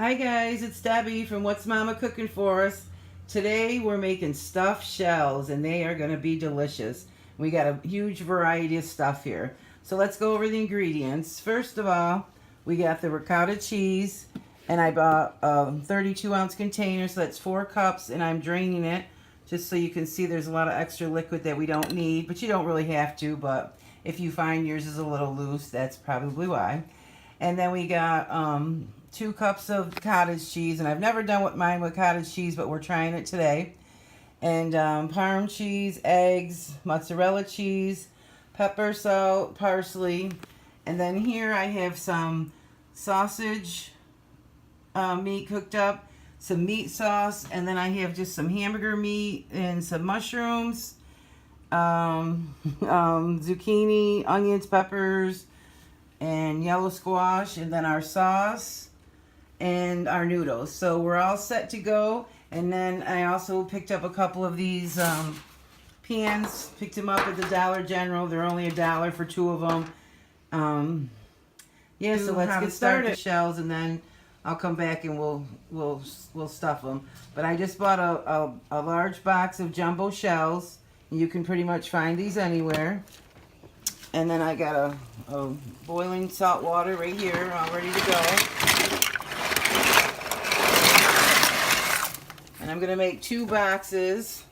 Hi guys, it's Debbie from What's Mama Cooking For Us. Today we're making stuffed shells and they are going to be delicious. We got a huge variety of stuff here. So let's go over the ingredients. First of all, we got the ricotta cheese and I bought a 32 ounce container, so that's 4 cups, and I'm draining it just so you can see there's a lot of extra liquid that we don't need, but you don't really have to, but if you find yours is a little loose, that's probably why. And then we got 2 cups of cottage cheese, and I've never done mine with cottage cheese, but we're trying it today. And Parm cheese, eggs, mozzarella cheese, pepper, salt, parsley. And then here I have some sausage meat cooked up, some meat sauce, and then I have just some hamburger meat and some mushrooms, zucchini, onions, peppers, and yellow squash, and then our sauce and our noodles. So we're all set to go. And then I also picked up a couple of these pans, picked them up at the Dollar General. They're only $1 for 2 of them. Yeah, so let's get started. Shells, and then I'll come back and we'll stuff them. But I just bought a large box of jumbo shells. You can pretty much find these anywhere. And then I got a boiling salt water right here, all ready to go. And I'm going to make 2 boxes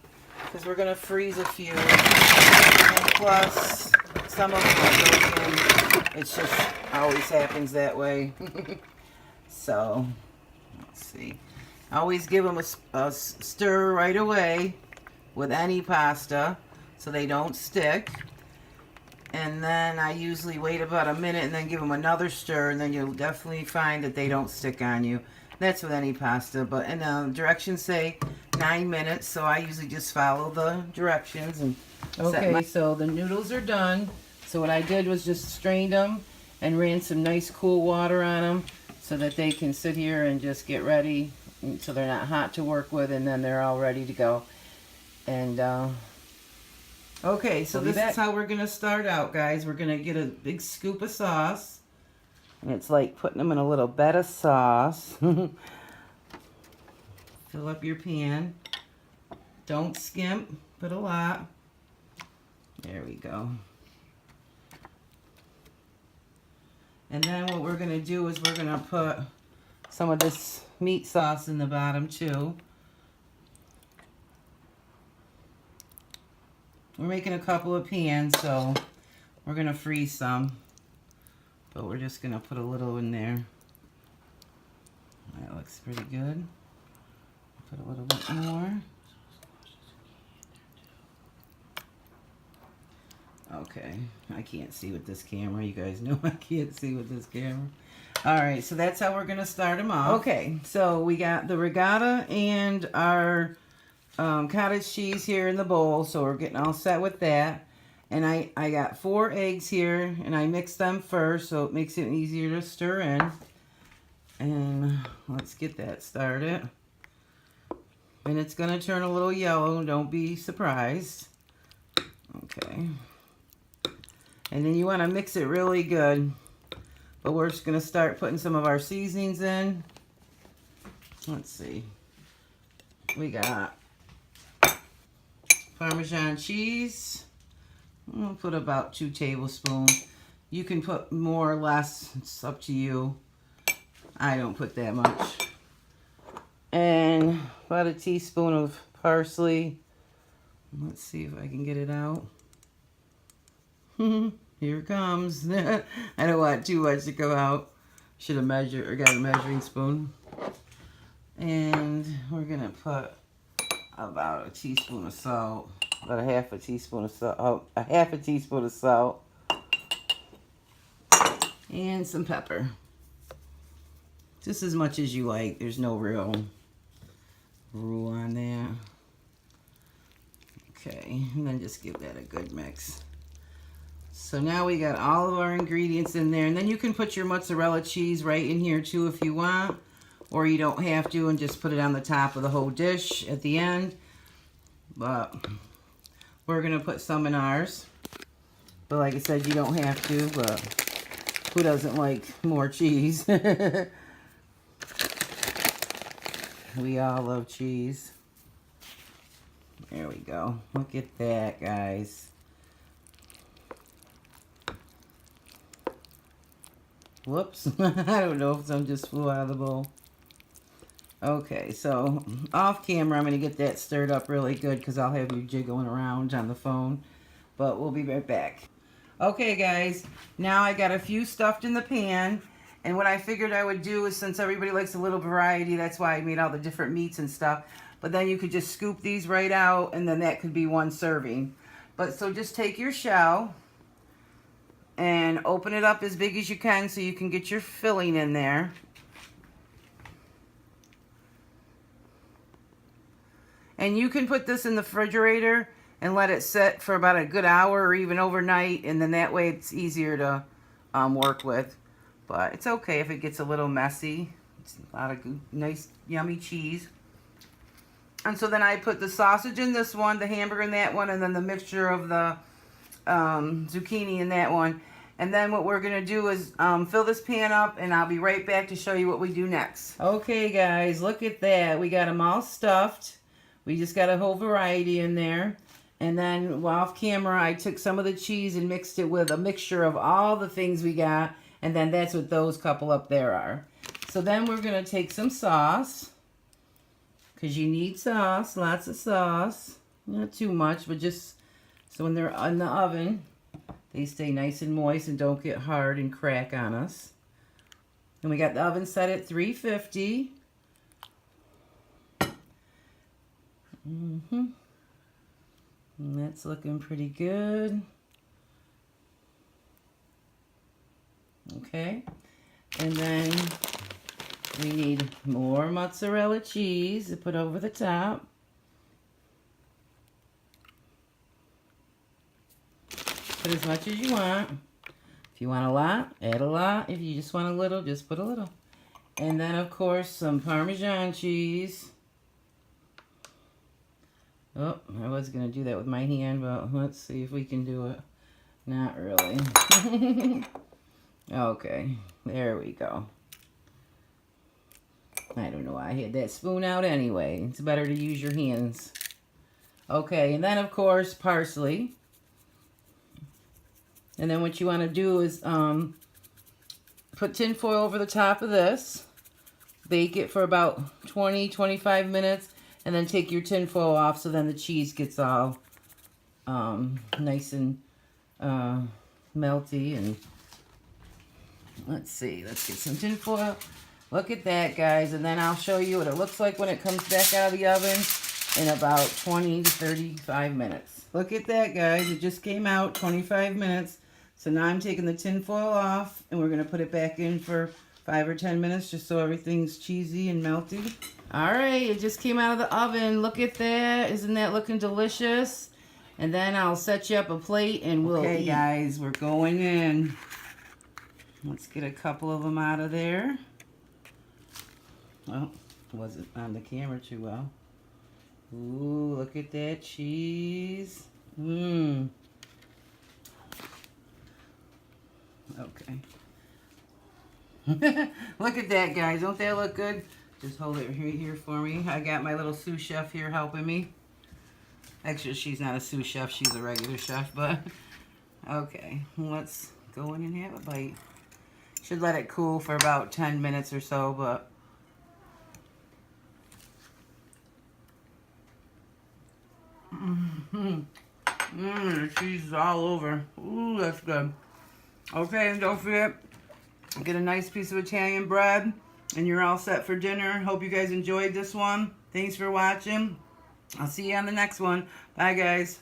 because we're going to freeze a few. And plus, some of them will go in. It's just always happens that way. So, let's see. I always give them a stir right away with any pasta so they don't stick. And then I usually wait about a minute and then give them another stir, and then you'll definitely find that they don't stick on you. That's with any pasta, but and the directions say 9 minutes, so I usually just follow the directions. And okay, so the noodles are done. So what I did was just strained them and ran some nice cool water on them so that they can sit here and just get ready, so they're not hot to work with, and then they're all ready to go. And okay, so this is how we're going to start out, guys. We're going to get a big scoop of sauce. And it's like putting them in a little bed of sauce. Fill up your pan. Don't skimp, put a lot. There we go. And then what we're going to do is we're going to put some of this meat sauce in the bottom too. We're making a couple of pans, so we're going to freeze some. But we're just going to put a little in there. That looks pretty good. Put a little bit more. Okay, I can't see with this camera. You guys know I can't see with this camera. Alright, so that's how we're going to start them off. Okay, so we got the regatta and our cottage cheese here in the bowl, so we're getting all set with that. And I got 4 eggs here, and I mixed them first, so it makes it easier to stir in. And let's get that started. And it's going to turn a little yellow, don't be surprised. Okay. And then you want to mix it really good. But we're just going to start putting some of our seasonings in. Let's see. We got Parmesan cheese. I'll put about 2 tablespoons. You can put more or less. It's up to you. I don't put that much. And about a teaspoon of parsley. Let's see if I can get it out. Here it comes. I don't want too much to go out. Should have measured or got a measuring spoon. And we're going to put about a teaspoon of salt. About a half a teaspoon of salt. A half a teaspoon of salt. And some pepper. Just as much as you like. There's no real rule on that. Okay, and then just give that a good mix. So now we got all of our ingredients in there. And then you can put your mozzarella cheese right in here too if you want. Or you don't have to, and just put it on the top of the whole dish at the end. But we're going to put some in ours. But like I said, you don't have to, but who doesn't like more cheese? We all love cheese. There we go. Look at that, guys. Whoops. I don't know if some just flew out of the bowl. Okay, so off camera, I'm going to get that stirred up really good because I'll have you jiggling around on the phone. But we'll be right back. Okay, guys, now I got a few stuffed in the pan. And what I figured I would do is, since everybody likes a little variety, that's why I made all the different meats and stuff. But then you could just scoop these right out, and then that could be one serving. But so just take your shell and open it up as big as you can so you can get your filling in there. And you can put this in the refrigerator and let it sit for about a good hour or even overnight, and then that way it's easier to work with. But it's okay if it gets a little messy. It's a lot of good, nice, yummy cheese. And so then I put the sausage in this one, the hamburger in that one, and then the mixture of the zucchini in that one. And then what we're going to do is fill this pan up, and I'll be right back to show you what we do next. Okay, guys, look at that. We got them all stuffed. We just got a whole variety in there. And then off camera, I took some of the cheese and mixed it with a mixture of all the things we got. And then that's what those couple up there are. So then we're going to take some sauce. Because you need sauce, lots of sauce. Not too much, but just so when they're in the oven, they stay nice and moist and don't get hard and crack on us. And we got the oven set at 350. And that's looking pretty good. Okay. And then we need more mozzarella cheese to put over the top. Put as much as you want. If you want a lot, add a lot. If you just want a little, just put a little. And then, of course, some Parmesan cheese. Oh, I was going to do that with my hand, but let's see if we can do it. Not really. Okay, there we go. I don't know why I had that spoon out anyway. It's better to use your hands. Okay, and then, of course, parsley. And then what you want to do is put tin foil over the top of this. Bake it for about 20-25 minutes. And then take your tin foil off so then the cheese gets all nice and melty. And let's see. Let's get some tin foil. Look at that, guys. And then I'll show you what it looks like when it comes back out of the oven in about 20 to 35 minutes. Look at that, guys. It just came out 25 minutes. So now I'm taking the tin foil off, and we're going to put it back in for 5 or 10 minutes just so everything's cheesy and melty. All right, it just came out of the oven. Look at that. Isn't that looking delicious? And then I'll set you up a plate and we'll eat. Guys, we're going in. Let's get a couple of them out of there. Oh, wasn't on the camera too well. Ooh, look at that cheese. Mmm. Okay. Look at that, guys. Don't that look good? Just hold it here for me. I got my little sous chef here helping me. Actually, she's not a sous chef. She's a regular chef, but okay. Let's go in and have a bite. Should let it cool for about 10 minutes or so, but the cheese is all over. Ooh, that's good. Okay, and don't forget, get a nice piece of Italian bread, and you're all set for dinner. Hope you guys enjoyed this one. Thanks for watching. I'll see you on the next one. Bye, guys.